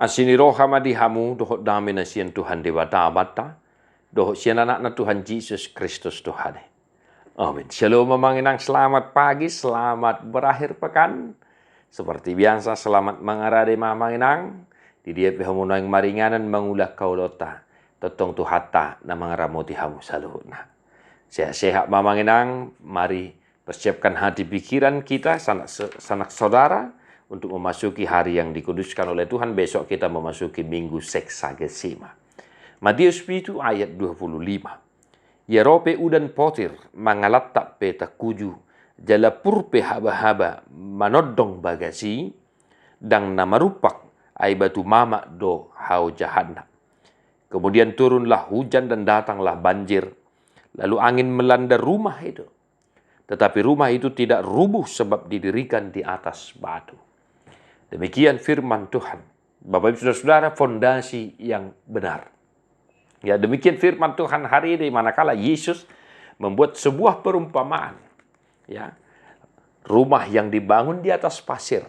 Asini roha madihamu dohot dami na siyan Tuhan dewata bata. Dohot siyan anak na Tuhan Yesus Kristus Tuhan. Amin. Shalom Mamanginang, selamat pagi, selamat berakhir pekan. Seperti biasa, selamat mengarade Mamanginang. Di dia pehamunang maringanan mengulah kaulota. Totong tuhata na mengaramoti hamu saluhuna. Sehat-sehat Mamanginang, mari persiapkan hati pikiran kita, sanak saudara, untuk memasuki hari yang dikuduskan oleh Tuhan. Besok kita memasuki Minggu Seksagesima. Matius 7 ayat 25. Yerope udan potir mangalatak peta kuju jala purpe haba-haba manodong bagasi dang namarupak ay batu mama do hau jahanam. Kemudian turunlah hujan dan datanglah banjir. Lalu angin melanda rumah itu. Tetapi rumah itu tidak rubuh sebab didirikan di atas batu. Demikian firman Tuhan. Bapak Ibu Saudara-saudara, fondasi yang benar. Ya, demikian firman Tuhan hari ini manakala Yesus membuat sebuah perumpamaan. Ya, rumah yang dibangun di atas pasir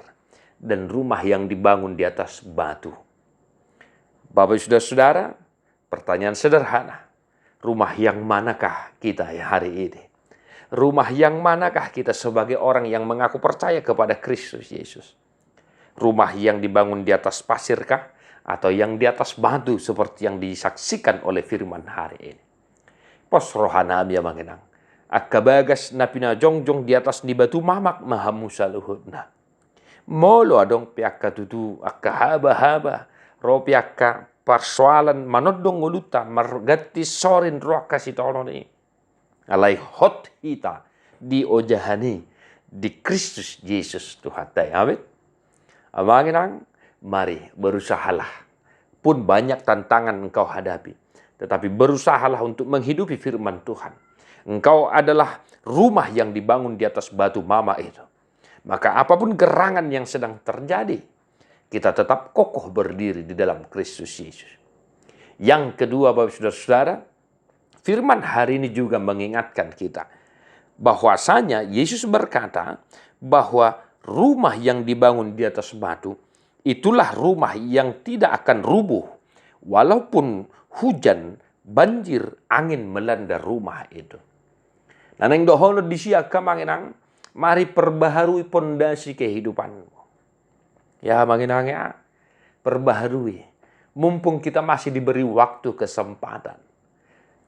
dan rumah yang dibangun di atas batu. Bapak Ibu Saudara-saudara, pertanyaan sederhana. Rumah yang manakah kita hari ini? Rumah yang manakah kita sebagai orang yang mengaku percaya kepada Kristus Yesus? Rumah yang dibangun di atas pasirkah? Atau yang di atas batu seperti yang disaksikan oleh firman hari ini? Pos rohana ya mangenang. Akka bagas na pinajongjong di atas ni batu mamak mahamu saluhudna. Molo adong piakka tutu akka haba-haba. Ro piakka persoalan manodong uluta margati sorin roh kasih tolong ini. Alai hot hita di ojahani di Kristus Yesus Tuhan. Amin. Amanginang, mari berusahalah. Pun banyak tantangan engkau hadapi. Tetapi berusahalah untuk menghidupi firman Tuhan. Engkau adalah rumah yang dibangun di atas batu mama itu. Maka apapun gerangan yang sedang terjadi, kita tetap kokoh berdiri di dalam Kristus Yesus. Yang kedua, Bapak Saudara-saudara, firman hari ini juga mengingatkan kita bahwasanya Yesus berkata bahwa rumah yang dibangun di atas batu, itulah rumah yang tidak akan rubuh. Walaupun hujan, banjir, angin melanda rumah itu. Naneng doholo disiaka manginang, mari perbaharui pondasi kehidupanmu. Ya manginang ya, perbaharui. Mumpung kita masih diberi waktu kesempatan.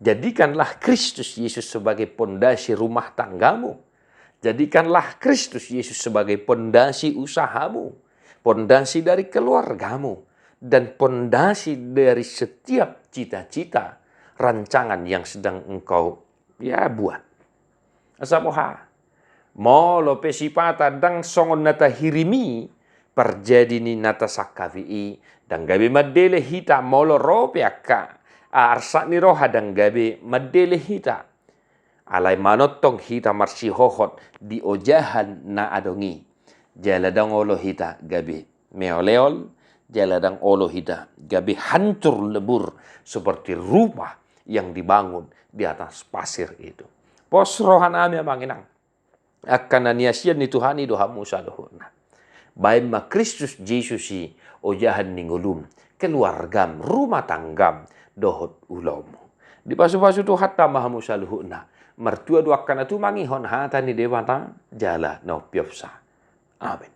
Jadikanlah Kristus Yesus sebagai pondasi rumah tanggamu. Jadikanlah Kristus Yesus sebagai pondasi usahamu, pondasi dari keluargamu, dan pondasi dari setiap cita-cita, rancangan yang sedang engkau buat. Asamoha, molo pesipata dang songon nata hirimi, perjadini nata sakavi dan gabi madele hita molo rope akka, arsak ni roha dan gabi madele hita. Alai manotong hita marsi hohot di ojahan na adongi. Jaladang olo hita gabi meoleol, jaladang olo hita gabi hancur lebur seperti rumah yang dibangun di atas pasir itu. Pos rohanami manginang. Akan naniasian ni Tuhan ni dohamu saluhuna. Baik ma Kristus Yesusi ojahan ningulum, keluargam, rumah tanggam, dohot ulomu. Di pasu-pasu tu hatta mahamu saluhuna. Mertua dua kana tu mangihon hata ni dewata jala no piopsa. Amin.